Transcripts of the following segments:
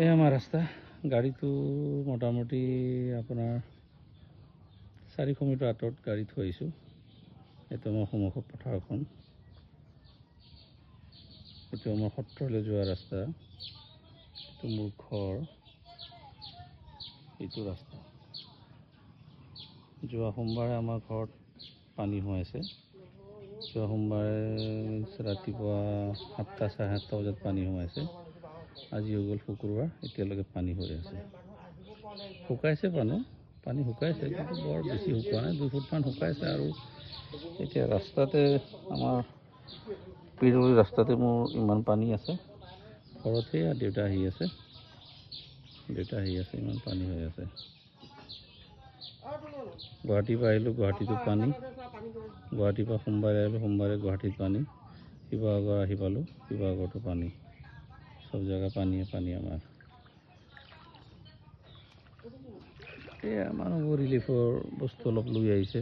এই আমাৰ ৰাস্তা গাড়ীটো মোটামুটি আপোনাৰ 400 মিটাৰ আঁতৰত গাড়ী থৈ আহিছোঁ। এইটো আমাৰ সন্মুখৰ পথাৰখন, এইটো আমাৰ সত্ৰলৈ যোৱা ৰাস্তা, এইটো মোৰ ঘৰ, এইটো ৰাস্তা। যোৱা সোমবাৰে আমাৰ ঘৰত পানী সোমাইছে। যোৱা সোমবাৰে ৰাতিপুৱা 7টা চাৰে 7টা বজাত পানী সোমাইছে। আজি হৈ গ'ল শুক্ৰবাৰ, এতিয়ালৈকে পানী হৈ আছে। শুকাইছে পানী শুকাইছে, কিন্তু বৰ বেছি শুকোৱা নাই, 2 ফুটমান শুকাইছে। আৰু এতিয়া ৰাস্তাতে আমাৰ পিৰুলি ৰাস্তাতে মোৰ ইমান পানী আছে। ঘৰতে দেউতা আহি আছে, ইমান পানী হৈ আছে। গুৱাহাটীৰ পৰা আহিলোঁ, গুৱাহাটীতো পানী। গুৱাহাটীৰ পৰা সোমবাৰে আহিলোঁ, সোমবাৰে গুৱাহাটীত পানী। শিৱসাগৰ আহি পালোঁ, শিৱসাগৰতো পানী। সব জেগা পানীয়ে আমাৰ। এয়া মানুহবোৰ ৰিলিফৰ বস্তু অলপ লৈ আহিছে।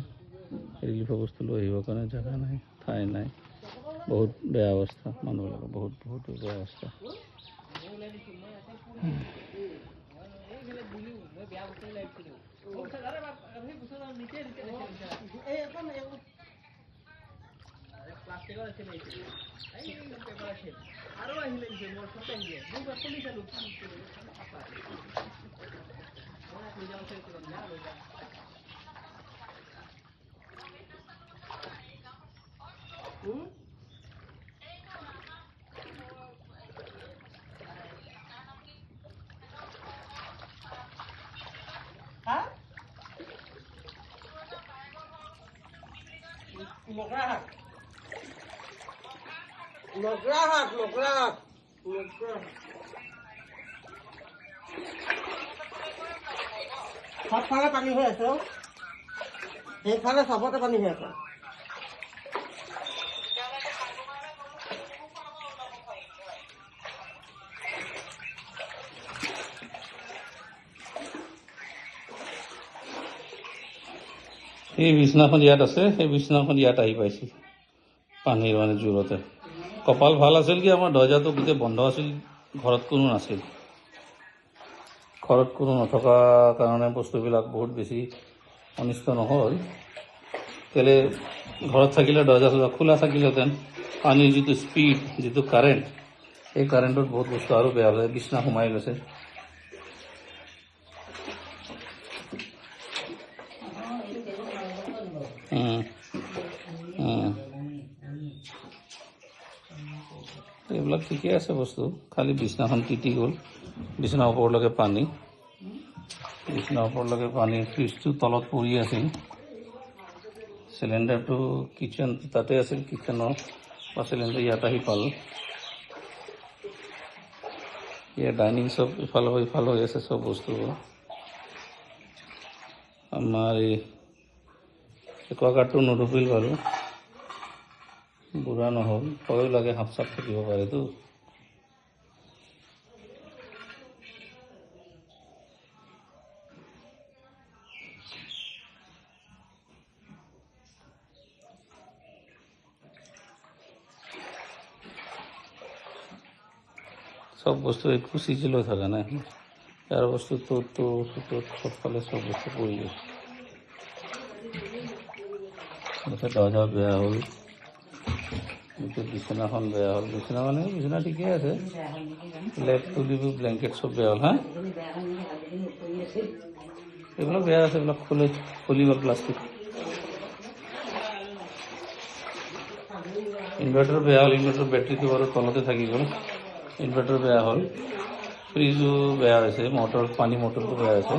ৰিলিফৰ বস্তু লৈ আহিবৰ কাৰণে জেগা নাই, ঠাই নাই। বহুত বেয়া অৱস্থা, মানুহবিলাকৰ বহুত বেয়া অৱস্থা। সবফালে পানী হৈ আছে, সেইফালে চবতে পানী হৈ আছে। এই বিছনাখন ইয়াত আছে, সেই বিছনাখন ইয়াত আহি পাইছিল পানীৰ জোৰতে। কপাল ভাল আছিল কি আমাৰ দৰ্জাটো গোটেই বন্ধ আছিল, ঘৰত কোনো নাছিল। ঘৰত কোনো নথকা কাৰণে বস্তুবিলাক বহুত বেছি অনিষ্ট নহ'ল। কেলে ঘৰত থাকিলে দৰ্জা চৰ্জা খোলা থাকিলেহেঁতেন, পানীৰ যিটো স্পীড, যিটো কাৰেণ্ট, সেই কাৰেণ্টত বহুত বস্তু আৰু বেয়া হ'লে। বিছনা সোমাই গৈছে। এইবিলাক ঠিকে আছে বস্তু, খালি বিছনাখন তিতি গ'ল। বিছনাৰ ওপৰলৈকে পানী, ফ্ৰিজটো তলত পৰি আছিল। চিলিণ্ডাৰটো কিচেন তাতে আছিল, কিচেনৰ বা চিলিণ্ডাৰ ইয়াত আহি পালোঁ। ইয়াত ডাইনিং চব ইফাল হৈ আছে চব বস্তুবোৰ। আমাৰ এই একুৱাগাৰ্ডটো নডুবিল বাৰু, বুঢ়া নহ'ল। ভয়ো লাগে, সাপ চাপ থাকিব পাৰেতো। সব বস্তু একো চিজিল হৈ থকা নাই। ইয়াৰ বস্তু ত'ত সবফালে চব বস্তু পৰি গৈছে। দৰ্জা বেয়া হ'ল, এইটো বিছনাখন বেয়া হ'ল। বিছনা ঠিকে আছে, লেপ তুলিব, ব্লেংকেট চব বেয়া হ'ল। এইবিলাক বেয়া আছে, এইবিলাক খুলিব প্লাষ্টিক। ইনভাৰ্টাৰ বেয়া হ'ল, ইনভাৰ্টাৰ বেটাৰীটো বাৰু তলতে থাকি গ'ল। ইনভাৰ্টাৰ বেয়া হ'ল, ফ্ৰিজো বেয়া হৈছে, পানী মটৰটো বেয়া হৈছে।